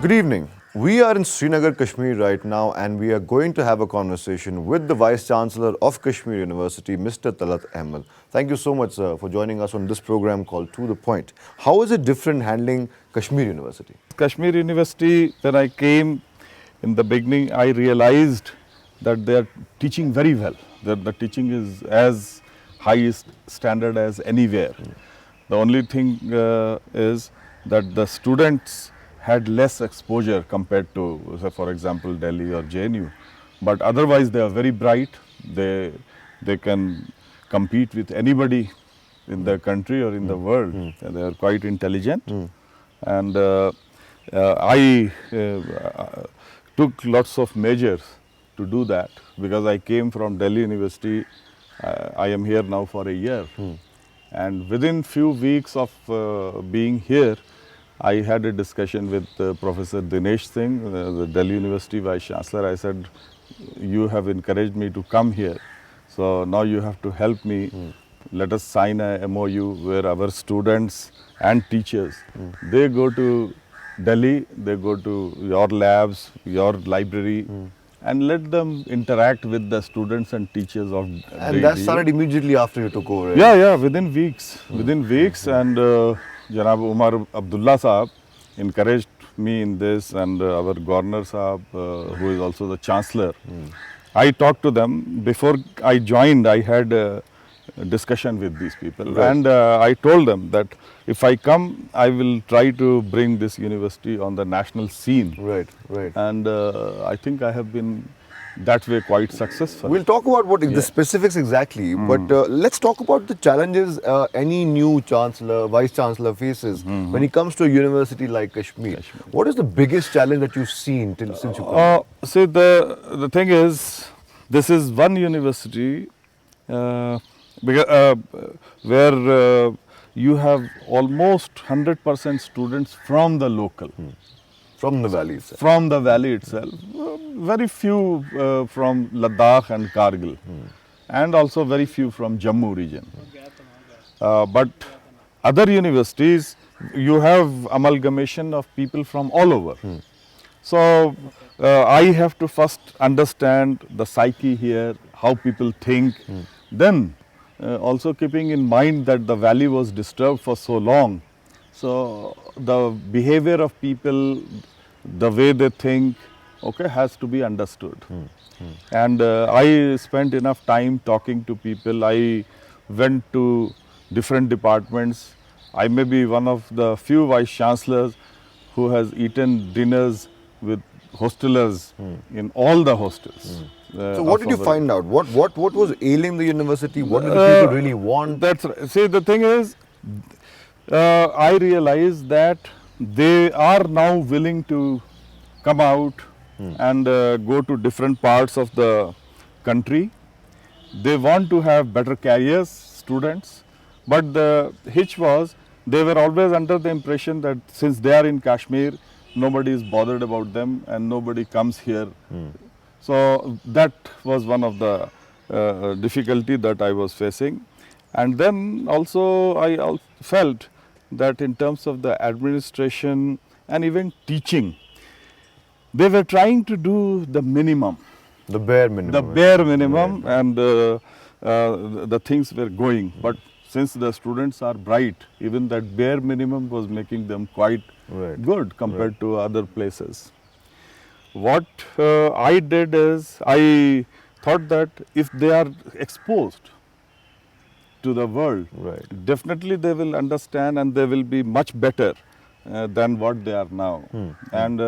Good evening. We are in Srinagar, Kashmir right now, and we are going to have a conversation with the Vice Chancellor of Kashmir University, Mr. Talat Ahmed. Thank you so much, sir, for joining us on this program called To The Point. How is it different handling Kashmir University? Kashmir University, when I came in the beginning, I realized that they are teaching very well, that the teaching is as highest standard as anywhere. The only thing is that the students had less exposure compared to, say, for example, Delhi or JNU. But otherwise, they are very bright. They can compete with anybody in the country or in the world. They are quite intelligent. And I took lots of measures to do that because I came from Delhi University. I am here now for a year. And within few weeks of being here, I had a discussion with Professor Dinesh Singh, the Delhi University Vice Chancellor. I said, you have encouraged me to come here. So now you have to help me. Let us sign a MOU where our students and teachers, they go to Delhi, they go to your labs, your library, and let them interact with the students and teachers of And that started immediately after you took over. Yeah, within weeks. Within weeks, and Janab Umar Abdullah Saab encouraged me in this, and our Governor Saab, who is also the Chancellor. I talked to them. Before I joined, I had a discussion with these people. Right. And I told them that if I come, I will try to bring this university on the national scene. Right. And I think I have been that way quite successful. We'll talk about what the specifics exactly, but let's talk about the challenges any new chancellor, vice chancellor faces when it comes to a university like Kashmir. What is the biggest challenge that you've seen since you come? See, the thing is, this is one university where you have almost 100% students from the local. From the valley itself. From the valley itself. Very few from Ladakh and Kargil. And also very few from Jammu region. But other universities, you have amalgamation of people from all over. So I have to first understand the psyche here, how people think. Then also keeping in mind that the valley was disturbed for so long. So the behavior of people, the way they think, has to be understood. And I spent enough time talking to people. I went to different departments. I may be one of the few vice chancellors who has eaten dinners with hostelers in all the hostels. So what did you find out? What was ailing the university? What did the people really want? That's right. See, the thing is, I realized that they are now willing to come out and go to different parts of the country. They want to have better careers, students, but the hitch was they were always under the impression that since they are in Kashmir, nobody is bothered about them and nobody comes here. So that was one of the difficulty that I was facing. And then also I felt that in terms of the administration and even teaching, they were trying to do the minimum. The bare minimum. The bare minimum, and the things were going. But since the students are bright, even that bare minimum was making them quite good compared to other places. What I did is, I thought that if they are exposed to the world, definitely they will understand and they will be much better than what they are now. And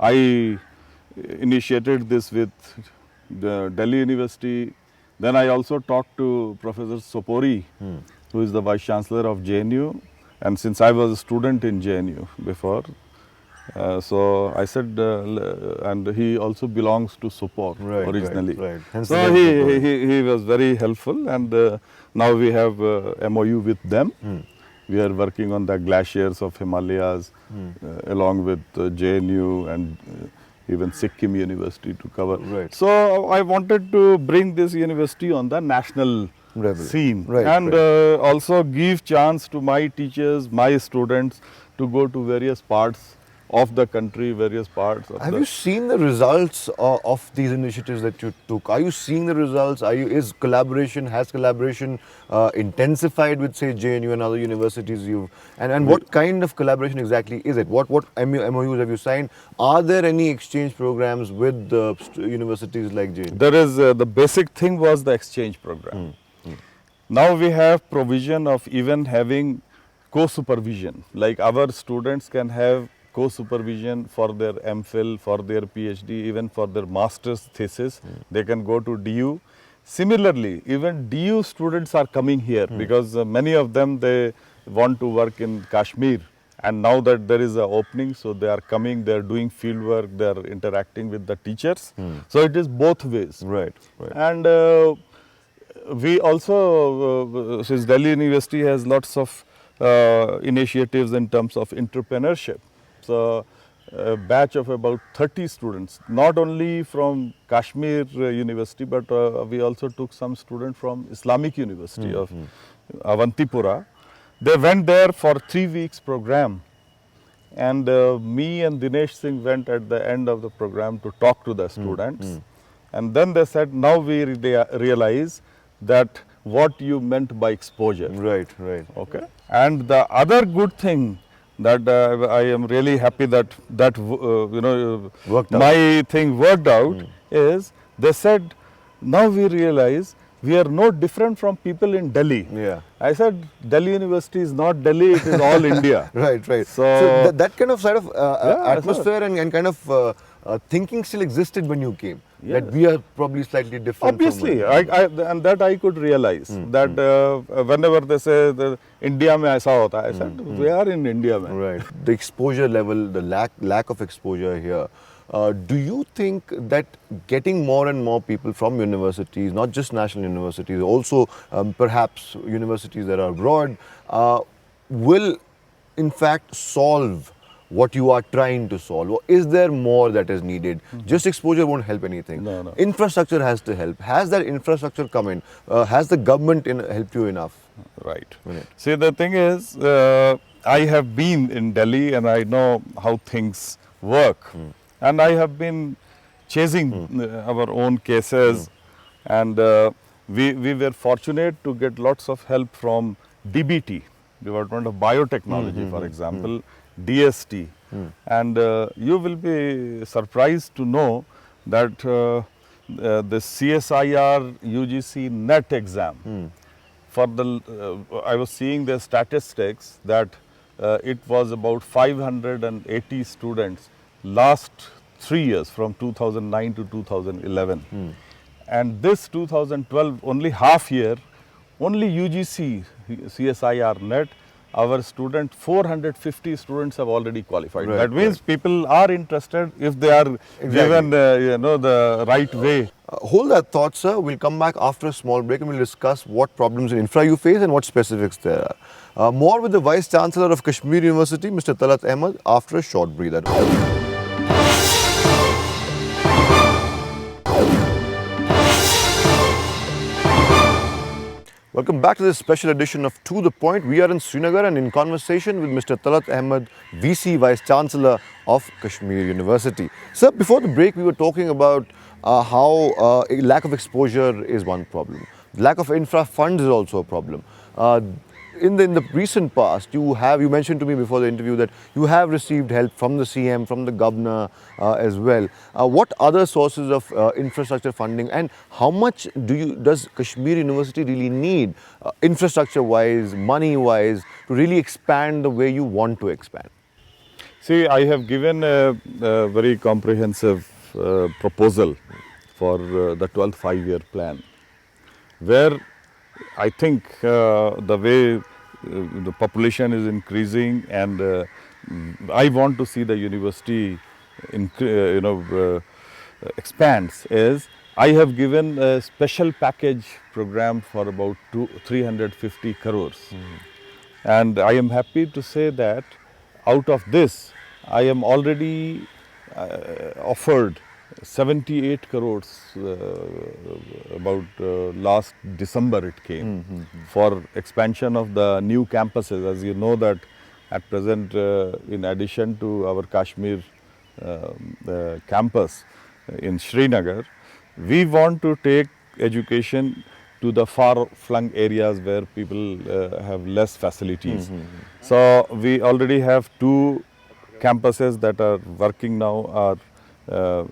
I initiated this with the Delhi University. Then I also talked to Professor Sopori, who is the Vice Chancellor of JNU. And since I was a student in JNU before, so I said, and he also belongs to Sopor originally. So he was very helpful, and now we have MOU with them. We are working on the glaciers of Himalayas along with JNU and even Sikkim University to cover. So I wanted to bring this university on the national scene and also give chance to my teachers, my students to go to various parts of the country, various parts of Have the... you seen the results of these initiatives that you took? Are you seeing the results? Has collaboration intensified with, say, JNU and other universities? And what kind of collaboration exactly is it? What MOUs have you signed? Are there any exchange programs with universities like JNU? There is, the basic thing was the exchange program. Now we have provision of even having co-supervision, like our students can have co-supervision for their MPhil, for their PhD, even for their master's thesis, they can go to DU. Similarly, even DU students are coming here because many of them, they want to work in Kashmir, and now that there is an opening, so they are coming, they are doing field work, they are interacting with the teachers. So it is both ways. Right, right. And we also, since Delhi University has lots of initiatives in terms of entrepreneurship. So a batch of about 30 students, not only from Kashmir University, but we also took some students from Islamic University of Avantipura. They went there for 3 weeks program. And me and Dinesh Singh went at the end of the program to talk to the students. And then they said, now we realize that what you meant by exposure. Right, right. Okay. And the other good thing that I am really happy that Worked out. my thing worked out is they said, now we realize we are no different from people in Delhi. Yeah. I said, Delhi University is not Delhi, it is all India. Right, right. So that kind of sort of Yeah, atmosphere and kind of thinking still existed when you came. That we are probably slightly different. Obviously, from and that I could realize that whenever they say the India mein aisa hota, I said we are in India mein. Right. The exposure level, the lack of exposure here. Do you think that getting more and more people from universities, not just national universities, also perhaps universities that are abroad, will in fact solve what you are trying to solve? Or is there more that is needed? Just exposure won't help anything. No, no. Infrastructure has to help. Has that infrastructure come in? Has the government helped you enough? Right. Right. See, the thing is, I have been in Delhi and I know how things work. And I have been chasing our own cases. And we were fortunate to get lots of help from DBT, Department of Biotechnology, for example, DST. And you will be surprised to know that the CSIR UGC NET exam, for the, I was seeing the statistics that it was about 580 students last 3 years from 2009 to 2011. And this 2012, only half year, only UGC, CSIR NET, our student, 450 students have already qualified. Right, that means people are interested if they are given the right way. Hold that thought, sir. We'll come back after a small break and we'll discuss what problems in infra you face and what specifics there are. More with the Vice Chancellor of Kashmir University, Mr. Talat Ahmed, after a short breather. Welcome back to this special edition of To The Point. We are in Srinagar and in conversation with Mr. Talat Ahmed, VC Vice Chancellor of Kashmir University. Sir, before the break, we were talking about how lack of exposure is one problem. Lack of infra funds is also a problem. In the recent past, you mentioned to me before the interview that you have received help from the CM, from the governor as well. What other sources of infrastructure funding and how much does Kashmir University really need infrastructure-wise, money-wise, to really expand the way you want to expand? See, I have given a very comprehensive proposal for the 12th five-year plan, where I think the way the population is increasing and I want to see the university expands is I have given a special package program for about 350 crores. And I am happy to say that out of this, I am already offered 78 crores about last December it came for expansion of the new campuses. As you know that at present, in addition to our Kashmir campus in Srinagar, we want to take education to the far-flung areas where people have less facilities. So we already have 2 campuses that are working now, are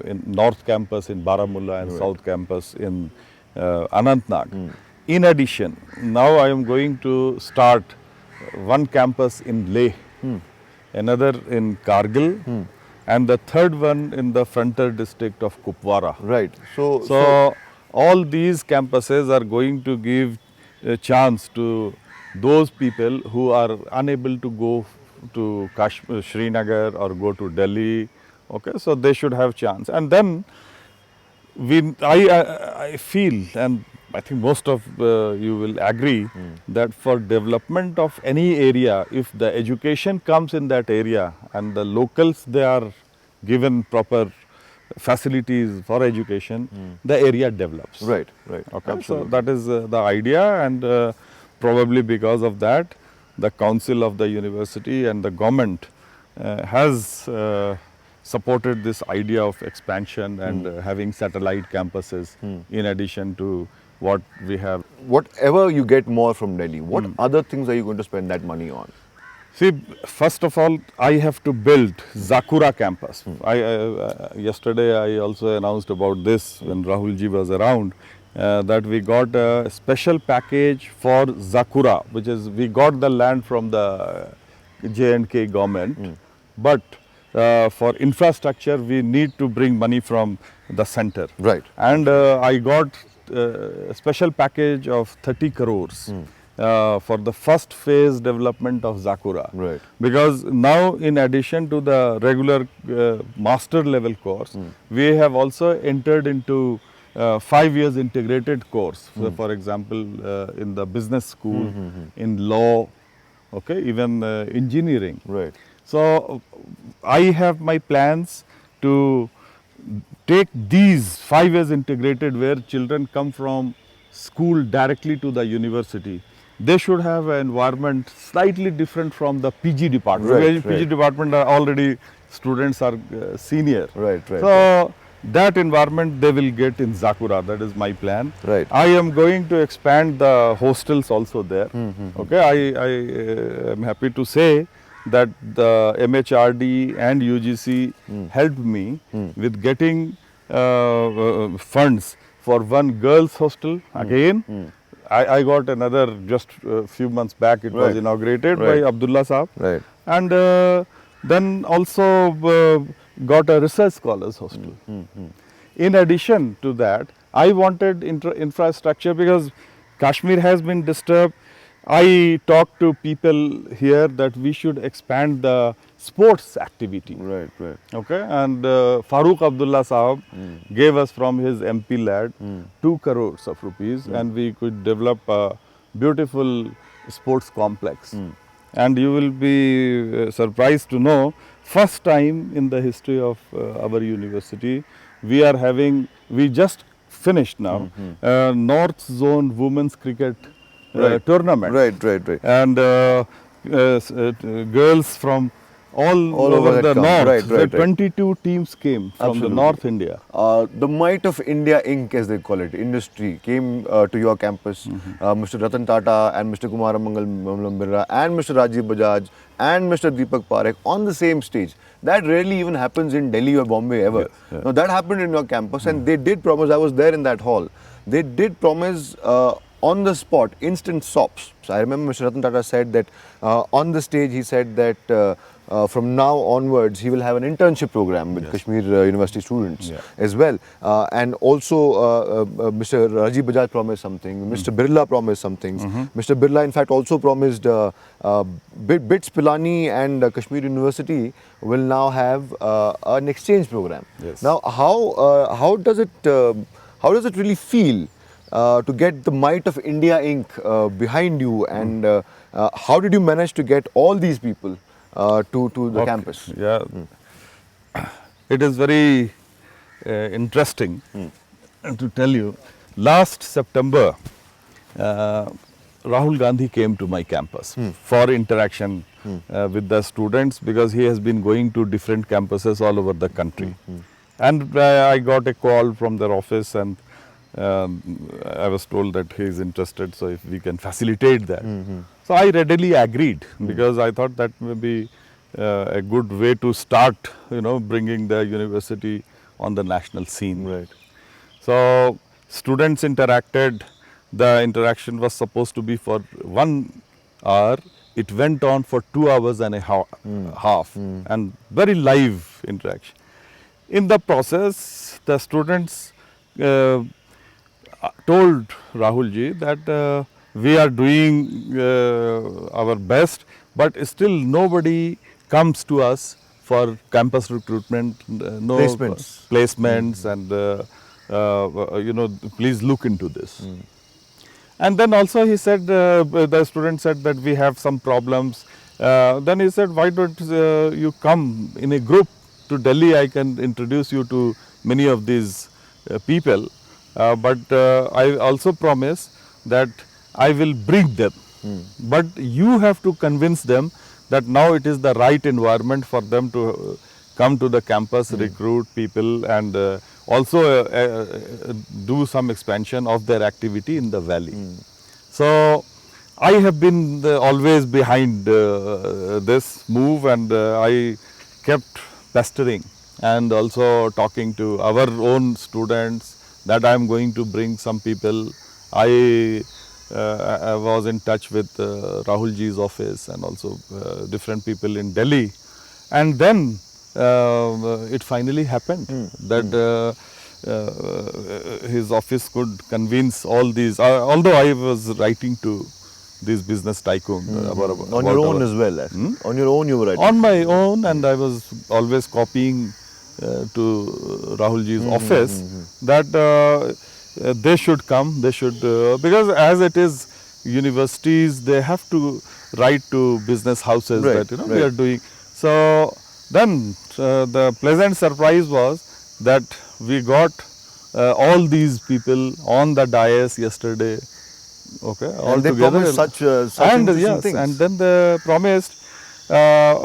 in North Campus in Baramulla and South Campus in Anantnag. In addition, now I am going to start one campus in Leh, another in Kargil, and the third one in the frontier district of Kupwara. Right. So all these campuses are going to give a chance to those people who are unable to go to Kashmir, Srinagar or go to Delhi. Okay, so they should have chance. And then I feel, and I think most of you will agree, that for development of any area, if the education comes in that area and the locals, they are given proper facilities for education, the area develops. right, right. Okay, Absolutely. so that is the idea, and probably because of that, the council of the university and the government has supported this idea of expansion and having satellite campuses in addition to what we have. Whatever you get more from Delhi, what other things are you going to spend that money on? See, first of all, I have to build Zakura campus. Yesterday I also announced about this when Rahulji was around, that we got a special package for Zakura, which is we got the land from the J&K government, but for infrastructure we need to bring money from the center. Right. And I got a special package of 30 crores. For the first phase development of Zakura. Right. Because now, in addition to the regular master level course, we have also entered into 5 years integrated course. So for example, in the business school, in law, okay, even engineering. Right. So I have my plans to take these 5 years integrated, where children come from school directly to the university. They should have an environment slightly different from the PG department. Right, Because PG right. department are already students are senior. Right, right, So that environment they will get in Zakura. That is my plan. Right. I am going to expand the hostels also there. Okay, I am happy to say that the MHRD and UGC helped me with getting funds for one girls hostel again. I got another just a few months back. It was Right. inaugurated Right. by Abdullah Saab. Right. And then also got a research scholars hostel. In addition to that, I wanted infrastructure because Kashmir has been disturbed. I talked to people here that we should expand the sports activity. Right, right. Okay, and Farooq Abdullah Sahab gave us from his MP lad 2 crores of rupees, and we could develop a beautiful sports complex. And you will be surprised to know, first time in the history of our university, we just finished now, North Zone Women's Cricket tournament. Right, right, right. And girls from all over had the come. north. Right, So right, right. 22 teams came from Absolutely. the North India. The might of India Inc., as they call it, industry, came to your campus. Mr. Ratan Tata and Mr. Kumaramangal Birla and Mr. Rajiv Bajaj and Mr. Deepak Parekh on the same stage. That rarely even happens in Delhi or Bombay ever. Yes, yeah. Now, that happened in your campus, and they did promise, I was there in that hall, they did promise on the spot, instant SOPs. So I remember Mr. Ratan Tata said that on the stage, he said that from now onwards, he will have an internship program with Kashmir University students as well. And also, Mr. Rajiv Bajaj promised something, Mr. Birla promised something. Mr. Birla, in fact, also promised BITS Pilani and Kashmir University will now have an exchange program. Yes. Now, how does it really feel to get the might of India Inc. Behind you, and how did you manage to get all these people to the campus? Yeah, it is very interesting to tell you. Last September, Rahul Gandhi came to my campus for interaction with the students, because he has been going to different campuses all over the country. And I got a call from their office, and I was told that he is interested, so if we can facilitate that. So I readily agreed, because I thought that may be a good way to start, bringing the university on the national scene. Right. So students interacted. The interaction was supposed to be for 1 hour. It went on for 2 hours and a half, and very live interaction. In the process, the students told Rahul ji that we are doing our best, but still nobody comes to us for campus recruitment, no placements, and please look into this. And then also he said, the student said that we have some problems. Then he said, why don't you come in a group to Delhi? I can introduce you to many of these people. But I also promise that I will bring them. But you have to convince them that now it is the right environment for them to come to the campus, recruit people, and also do some expansion of their activity in the valley. So I have been always behind this move, and I kept pestering and also talking to our own students that I am going to bring some people. I was in touch with Rahul ji's office and also different people in Delhi, and then it finally happened that his office could convince all these, although I was writing to these business tycoon on your own as well. On your own you were writing? On my own, and I was always copying to Rahul ji's office that they should come, they should, because as it is universities, they have to write to business houses that we are doing. So then the pleasant surprise was that we got all these people on the dais yesterday. Okay, all and they together. promised such And interesting things. and then they promised,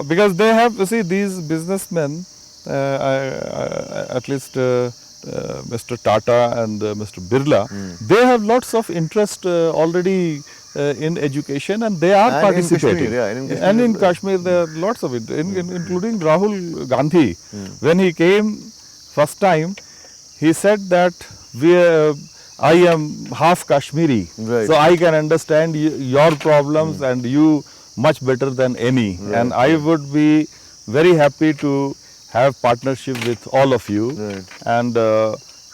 because they have, see, these businessmen, at least Mr. Tata and Mr. Birla, they have lots of interest already in education, and they are And participating. in Kashmir, in Kashmir and in as well. Kashmir, there are lots of it, including Rahul Gandhi. When he came first time, he said that I am half Kashmiri, so I can understand your problems and you much better than any. And I would be very happy to have partnership with all of you, and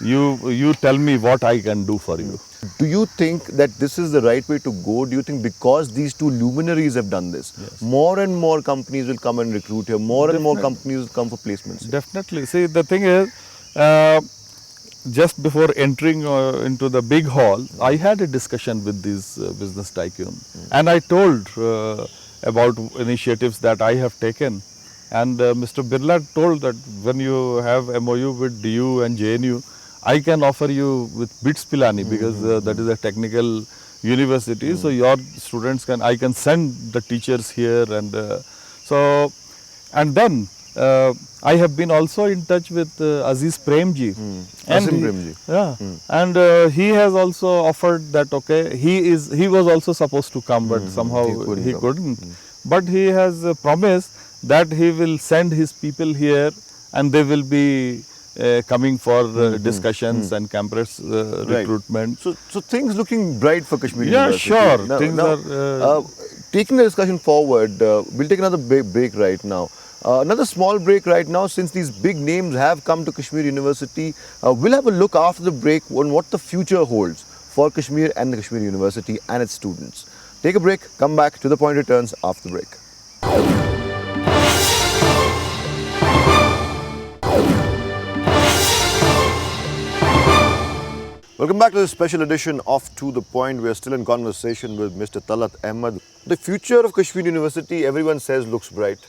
you tell me what I can do for you. Do you think that this is the right way to go? Do you think because these two luminaries have done this, more and more companies will come and recruit here, more and more companies will come for placements? Definitely. See, the thing is, just before entering into the big hall, I had a discussion with these business tycoon, and I told about initiatives that I have taken. And Mr. Birla told that when you have MOU with DU and JNU, I can offer you with BITS Pilani, because that is a technical university. So your students can, I can send the teachers here, and and then I have been also in touch with Aziz Premji. And he has also offered that, okay, he was also supposed to come, but somehow he couldn't. But he has promised that he will send his people here, and they will be coming for discussions and campus recruitment. So things looking bright for Kashmir University. Yeah, sure. Now, taking the discussion forward, we'll take another break right now. Another small break right now, since these big names have come to Kashmir University. We'll have a look after the break on what the future holds for Kashmir and the Kashmir University and its students. Take a break, come back. To the Point returns after the break. Welcome back to this special edition of To The Point. We are still in conversation with Mr. Talat Ahmed. The future of Kashmir University, everyone says, looks bright.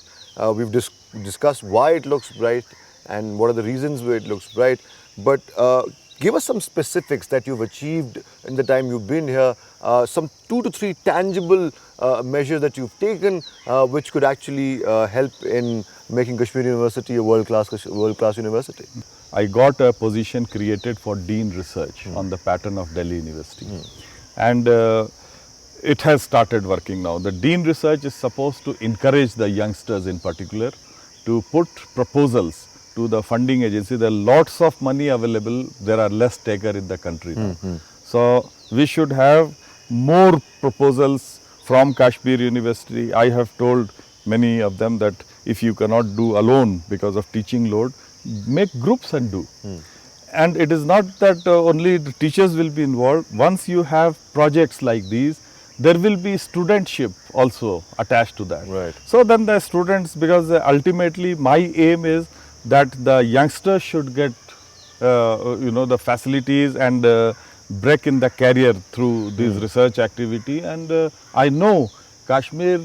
We've discussed why it looks bright and what are the reasons why it looks bright. But give us some specifics that you've achieved in the time you've been here, some 2 to 3 tangible measures that you've taken which could actually help in making Kashmir University a world-class university? I got a position created for Dean Research on the pattern of Delhi University. And it has started working now. The Dean Research is supposed to encourage the youngsters in particular to put proposals to the funding agency. There are lots of money available, there are less taker in the country now. So we should have more proposals from Kashmir University. I have told many of them that if you cannot do alone because of teaching load, make groups and do. And it is not that only the teachers will be involved. Once you have projects like these, there will be studentship also attached to that. Right. So then the students, because ultimately my aim is that the youngsters should get the facilities and break in the career through this research activity. And I know Kashmir,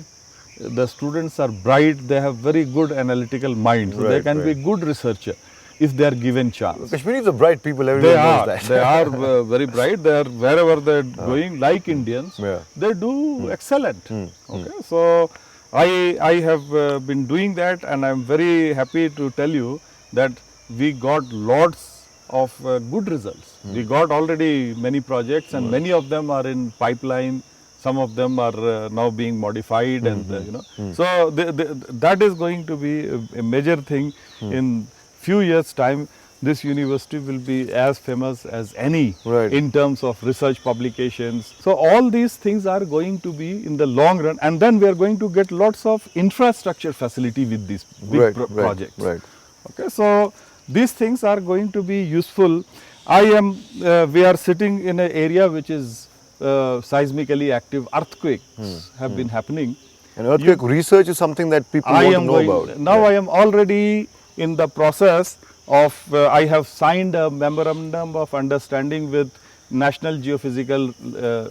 the students are bright, they have very good analytical mind, so they can be good researcher if they are given chance. Kashmiris are bright people, everyone knows that. They are very bright, they are wherever they are going, like Indians, they do excellent. Okay? So I have been doing that, and I am very happy to tell you that we got lots of good results. We got already many projects, and many of them are in pipeline. Some of them are now being modified, and so that is going to be a major thing. In few years' time, this university will be as famous as any in terms of research publications. So all these things are going to be in the long run, and then we are going to get lots of infrastructure facility with these big projects. Okay, so these things are going to be useful. We are sitting in an area which is seismically active. Earthquakes have been happening. And earthquake research is something that people want to know about. Now I am already in the process of, I have signed a memorandum of understanding with National Geophysical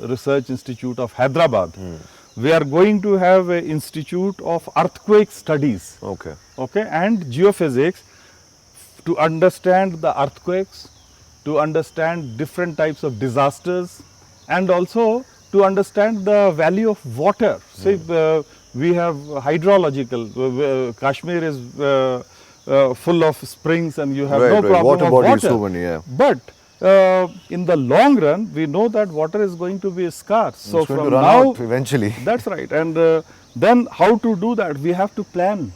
Research Institute of Hyderabad. We are going to have an institute of earthquake studies and geophysics to understand the earthquakes, to understand different types of disasters, and also to understand the value of water. See, we have hydrological, Kashmir is full of springs, and you have no problem water of bodies, water. so many, But in the long run, we know that water is going to be scarce. So it's going from to run now, out eventually. That's right. And then how to do that? We have to plan.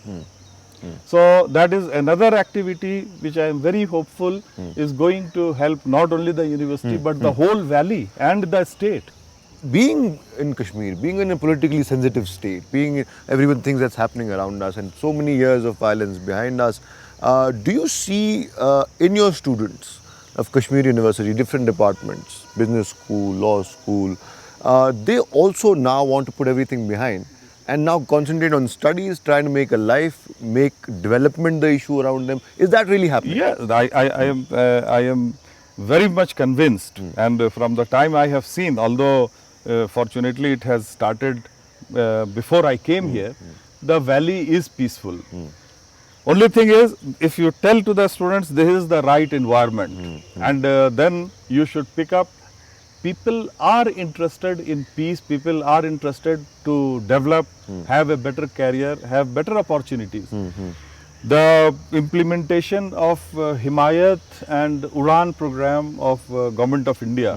So that is another activity which I am very hopeful is going to help not only the university but the whole valley and the state. Being in Kashmir, being in a politically sensitive state, everyone thinks that's happening around us, and so many years of violence behind us, do you see in your students of Kashmir University, different departments, business school, law school, they also now want to put everything behind and now concentrate on studies, trying to make a life, make development the issue around them? Is that really happening? Yeah, I am very much convinced, and from the time I have seen, although fortunately it has started before I came here, the valley is peaceful. Only thing is, if you tell to the students this is the right environment, and then you should pick up, people are interested in peace, people are interested to develop, have a better career, have better opportunities. The implementation of Himayat and Udan program of Government of India,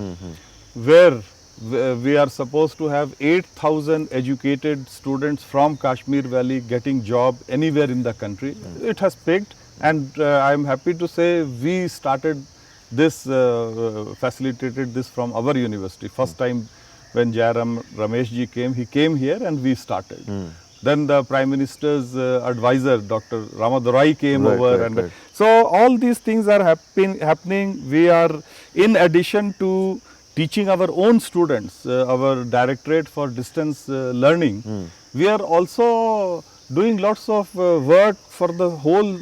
where we are supposed to have 8,000 educated students from Kashmir Valley getting job anywhere in the country. It has picked, and I am happy to say we started this, facilitated this from our university. First time when Jairam Rameshji came, he came here and we started. Then the Prime Minister's advisor, Dr. Ramadurai came over. So all these things are happening. We are, in addition to teaching our own students, our Directorate for Distance Learning, we are also doing lots of work for the whole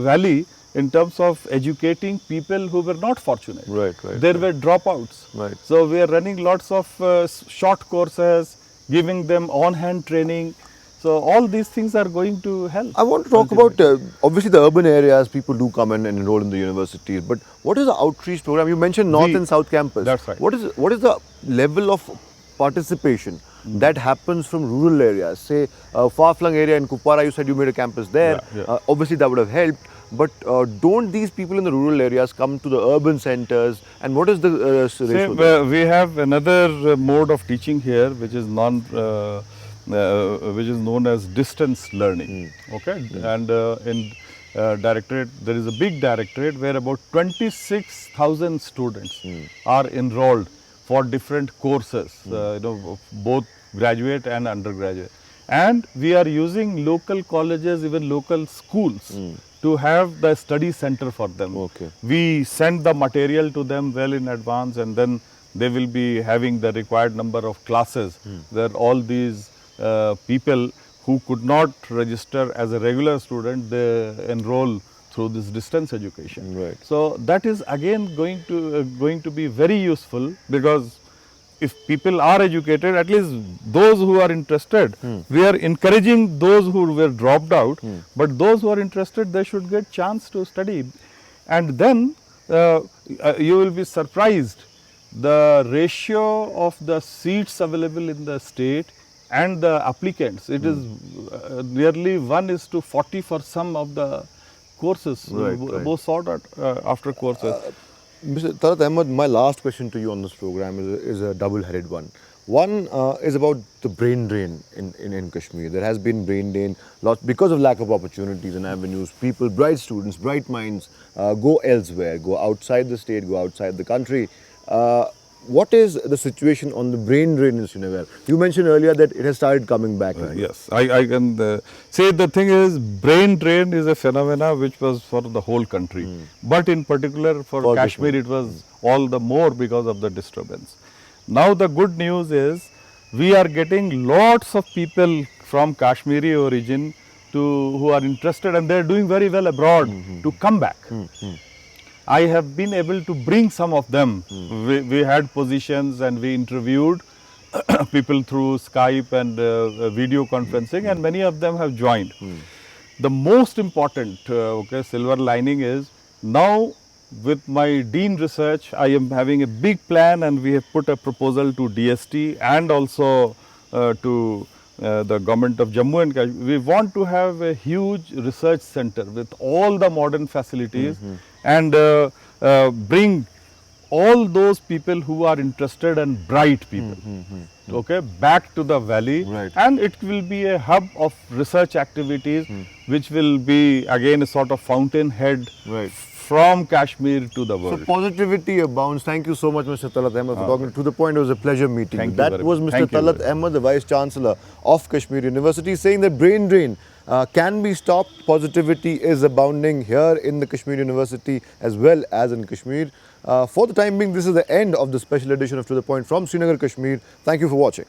valley in terms of educating people who were not fortunate. There were dropouts. So we are running lots of short courses, giving them on-hand training, So all these things are going to help. I want to talk about, obviously the urban areas, people do come in and enroll in the universities, but what is the outreach program? You mentioned North and South Campus. That's right. What is the level of participation that happens from rural areas? Say, far-flung area in Kupwara, you said you made a campus there. Obviously that would have helped, but don't these people in the rural areas come to the urban centers, and what is the ratio there? We have another mode of teaching here, which is which is known as distance learning. Okay, and in directorate there is a big directorate where about 26,000 students are enrolled for different courses, both graduate and undergraduate. And we are using local colleges, even local schools to have the study center for them. Okay. We send the material to them well in advance, and then they will be having the required number of classes where all these people who could not register as a regular student, they enroll through this distance education. Right. So that is again going to be very useful, because if people are educated, at least those who are interested, we are encouraging those who were dropped out, but those who are interested, they should get chance to study. And then you will be surprised, the ratio of the seats available in the state and the applicants, it is nearly 1:40 for some of the courses, both sought after courses. Mr. Talat Ahmed, my last question to you on this program is a double-headed one. One is about the brain drain in Kashmir. There has been brain drain because of lack of opportunities and avenues. People, bright students, bright minds go elsewhere, go outside the state, go outside the country. What is the situation on the brain drain in Srinagar? You mentioned earlier that it has started coming back. Yes, I can say the thing is, brain drain is a phenomena which was for the whole country. But in particular for Kashmir, it was all the more because of the disturbance. Now the good news is, we are getting lots of people from Kashmiri origin who are interested, and they are doing very well abroad to come back. I have been able to bring some of them. We had positions and we interviewed people through Skype and video conferencing, and many of them have joined. The most important silver lining is, now with my Dean Research, I am having a big plan, and we have put a proposal to DST and also to the government of Jammu and Kashmir. We want to have a huge research center with all the modern facilities and bring all those people who are interested and bright people back to the valley, and it will be a hub of research activities which will be again a sort of fountainhead from Kashmir to the world. So positivity abounds. Thank you so much, Mr. Talat Ahmed, for talking. To the point, it was a pleasure meeting you. That was Mr. Talat Ahmed, the Vice Chancellor of Kashmir University, saying that brain drain can be stopped. Positivity is abounding here in the Kashmir University as well as in Kashmir. For the time being, this is the end of the special edition of To The Point from Srinagar, Kashmir. Thank you for watching.